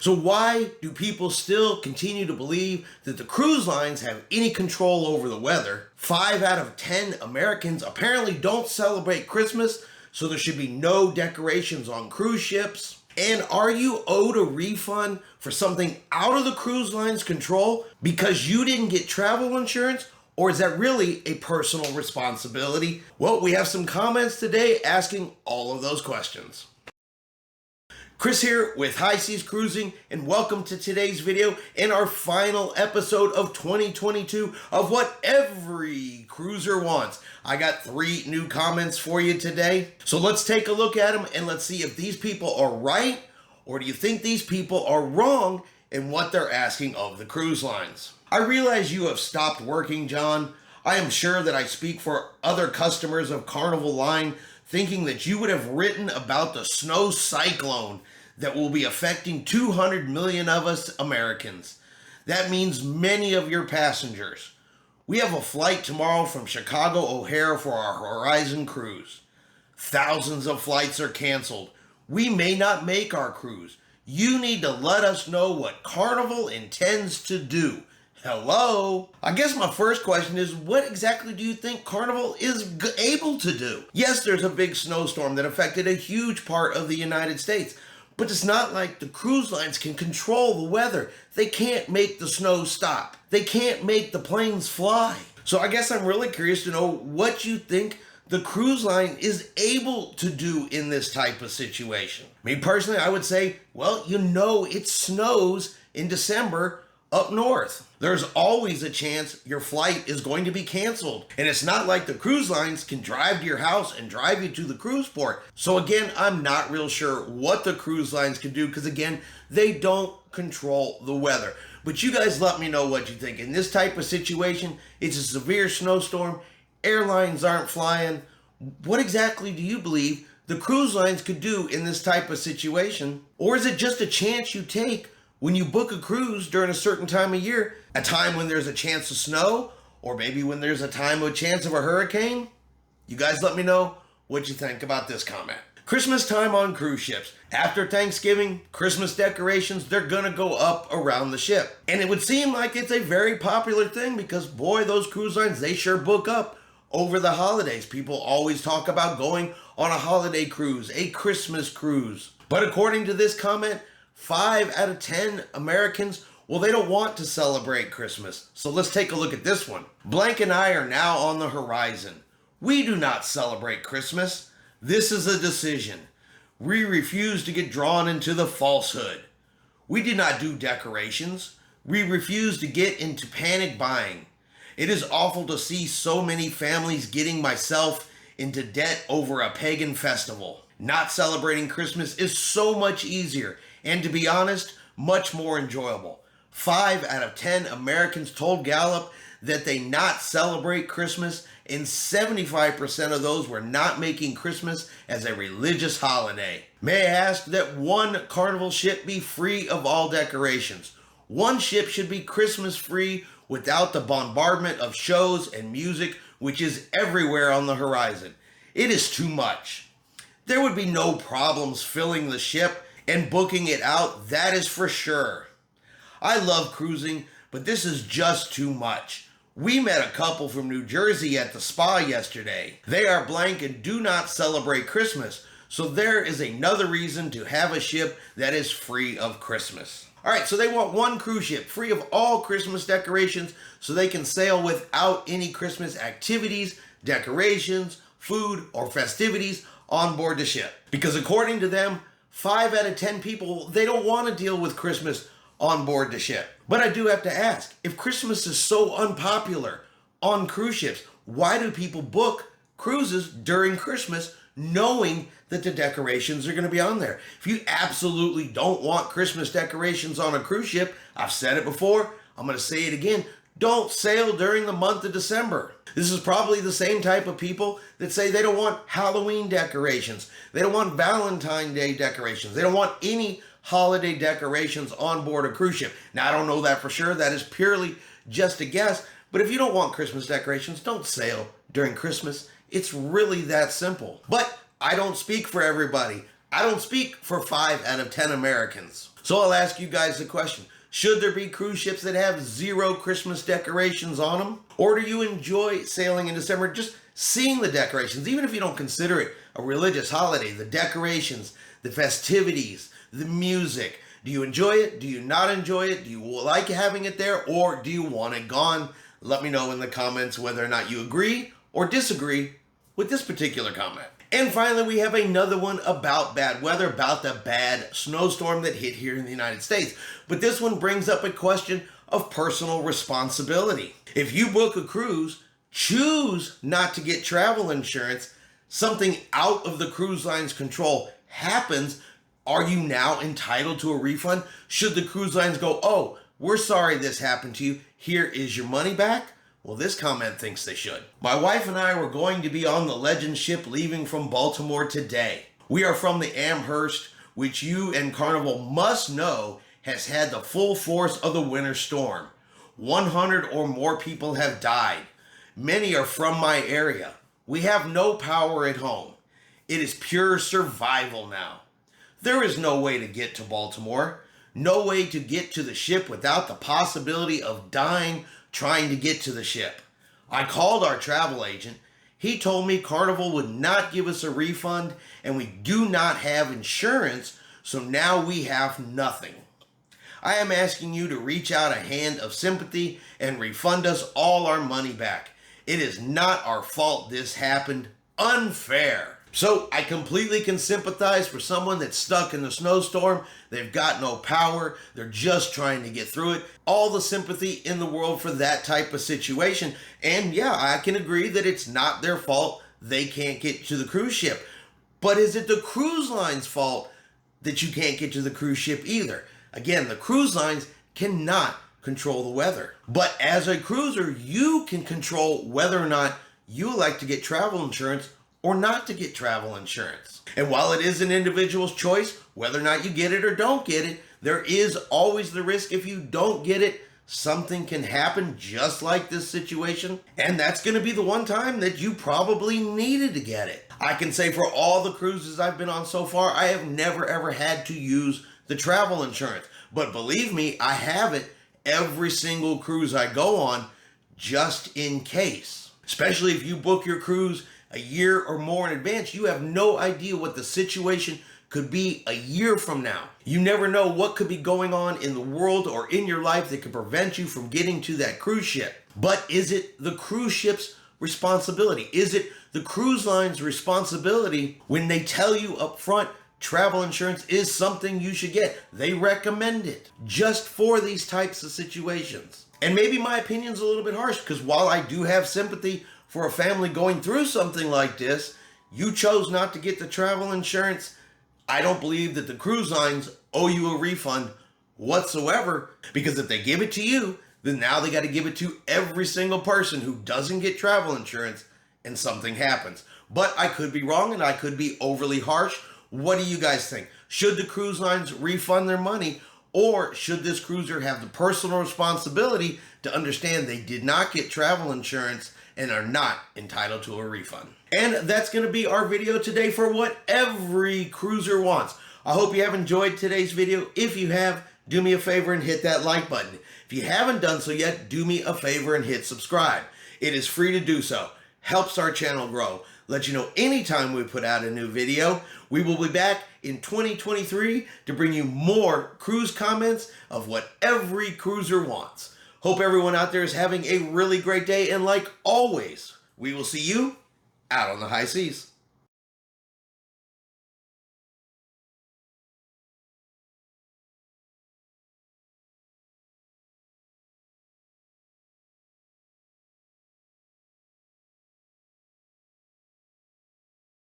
So why do people still continue to believe that the cruise lines have any control over the weather? 5 out of 10 Americans apparently don't celebrate Christmas, so there should be no decorations on cruise ships. And are you owed a refund for something out of the cruise line's control because you didn't get travel insurance? Or is that really a personal responsibility? Well, we have some comments today asking all of those questions. Chris here with High Seas Cruising, and welcome to today's video and our final episode of 2022 of what every cruiser wants. I got 3 new comments for you today. So let's take a look at them and let's see if these people are right, or do you think these people are wrong in what they're asking of the cruise lines. I realize you have stopped working, John. I am sure that I speak for other customers of Carnival Line thinking that you would have written about the snow cyclone that will be affecting 200 million of us Americans. That means many of your passengers. We have a flight tomorrow from Chicago O'Hare for our Horizon cruise. Thousands of flights are canceled. We may not make our cruise. You need to let us know what Carnival intends to do. Hello? I guess my first question is, what exactly do you think Carnival is able to do? Yes, there's a big snowstorm that affected a huge part of the United States, but it's not like the cruise lines can control the weather. They can't make the snow stop. They can't make the planes fly. So I guess I'm really curious to know what you think the cruise line is able to do in this type of situation. Me personally, I would say, well, it snows in December up north. There's always a chance your flight is going to be canceled. And it's not like the cruise lines can drive to your house and drive you to the cruise port. So again, I'm not real sure what the cruise lines can do because again, they don't control the weather. But you guys let me know what you think. In this type of situation, it's a severe snowstorm, airlines aren't flying. What exactly do you believe the cruise lines could do in this type of situation? Or is it just a chance you take when you book a cruise during a certain time of year, a time when there's a chance of snow, or maybe when there's a time of chance of a hurricane? You guys let me know what you think about this comment. Christmas time on cruise ships. After Thanksgiving, Christmas decorations, they're gonna go up around the ship. And it would seem like it's a very popular thing because boy, those cruise lines, they sure book up over the holidays. People always talk about going on a holiday cruise, a Christmas cruise. But according to this comment, 5 out of 10 Americans, well, they don't want to celebrate Christmas. So let's take a look at this one. Blank and I are now on the horizon. We do not celebrate Christmas. This is a decision. We refuse to get drawn into the falsehood. We do not do decorations. We refuse to get into panic buying. It is awful to see so many families getting myself into debt over a pagan festival. Not celebrating Christmas is so much easier and, to be honest, much more enjoyable. 5 out of 10 Americans told Gallup that they not celebrate Christmas, and 75% of those were not making Christmas as a religious holiday. May I ask that one Carnival ship be free of all decorations? One ship should be Christmas free without the bombardment of shows and music, which is everywhere on the horizon. It is too much. There would be no problems filling the ship and booking it out, that is for sure. I love cruising, but this is just too much. We met a couple from New Jersey at the spa yesterday. They are blank and do not celebrate Christmas, so there is another reason to have a ship that is free of Christmas. All right, so they want one cruise ship free of all Christmas decorations so they can sail without any Christmas activities, decorations, food, or festivities on board the ship. Because according to them, 5 out of 10 people, they don't want to deal with Christmas on board the ship. But I do have to ask, if Christmas is so unpopular on cruise ships, why do people book cruises during Christmas knowing that the decorations are going to be on there? If you absolutely don't want Christmas decorations on a cruise ship, I've said it before, I'm going to say it again, don't sail during the month of December. This is probably the same type of people that say they don't want Halloween decorations. They don't want Valentine's Day decorations. They don't want any holiday decorations on board a cruise ship. Now, I don't know that for sure. That is purely just a guess. But if you don't want Christmas decorations, don't sail during Christmas. It's really that simple. But I don't speak for everybody. I don't speak for 5 out of 10 Americans. So I'll ask you guys the question. Should there be cruise ships that have 0 Christmas decorations on them? Or do you enjoy sailing in December just seeing the decorations, even if you don't consider it a religious holiday? The decorations, the festivities, the music. Do you enjoy it? Do you not enjoy it? Do you like having it there? Or do you want it gone? Let me know in the comments whether or not you agree or disagree with this particular comment. And finally, we have another one about bad weather, about the bad snowstorm that hit here in the United States. But this one brings up a question of personal responsibility. If you book a cruise, choose not to get travel insurance, something out of the cruise line's control happens, are you now entitled to a refund? Should the cruise lines go, oh, we're sorry this happened to you, here is your money back? Well, this comment thinks they should. My wife and I were going to be on the Legend ship leaving from Baltimore today. We are from the Amherst, which you and Carnival must know has had the full force of the winter storm. 100 or more people have died. Many are from my area. We have no power at home. It is pure survival now. There is no way to get to Baltimore. No way to get to the ship without the possibility of dying trying to get to the ship. I called our travel agent. He told me Carnival would not give us a refund and we do not have insurance, so now we have nothing. I am asking you to reach out a hand of sympathy and refund us all our money back. It is not our fault this happened. Unfair. So I completely can sympathize for someone that's stuck in the snowstorm. They've got no power. They're just trying to get through it. All the sympathy in the world for that type of situation. And yeah, I can agree that it's not their fault they can't get to the cruise ship. But is it the cruise line's fault that you can't get to the cruise ship either? Again, the cruise lines cannot control the weather. But as a cruiser, you can control whether or not you like to get travel insurance or not to get travel insurance. And while it is an individual's choice, whether or not you get it or don't get it, there is always the risk if you don't get it, something can happen just like this situation. And that's going to be the one time that you probably needed to get it. I can say for all the cruises I've been on so far, I have never ever had to use the travel insurance. But believe me, I have it every single cruise I go on just in case. Especially if you book your cruise a year or more in advance, you have no idea what the situation could be a year from now. You never know what could be going on in the world or in your life that could prevent you from getting to that cruise ship. But is it the cruise ship's responsibility? Is it the cruise line's responsibility when they tell you up front travel insurance is something you should get? They recommend it just for these types of situations. And maybe my opinion's a little bit harsh because while I do have sympathy for a family going through something like this, you chose not to get the travel insurance. I don't believe that the cruise lines owe you a refund whatsoever, because if they give it to you, then now they got to give it to every single person who doesn't get travel insurance and something happens. But I could be wrong and I could be overly harsh. What do you guys think? Should the cruise lines refund their money, or should this cruiser have the personal responsibility to understand they did not get travel insurance and are not entitled to a refund? And that's going to be our video today for what every cruiser wants. I hope you have enjoyed today's video. If you have, do me a favor and hit that like button. If you haven't done so yet, do me a favor and hit subscribe. It is free to do so. Helps our channel grow. Let you know anytime we put out a new video. We will be back in 2023 to bring you more cruise comments of what every cruiser wants. Hope everyone out there is having a really great day, and like always, we will see you out on the high seas.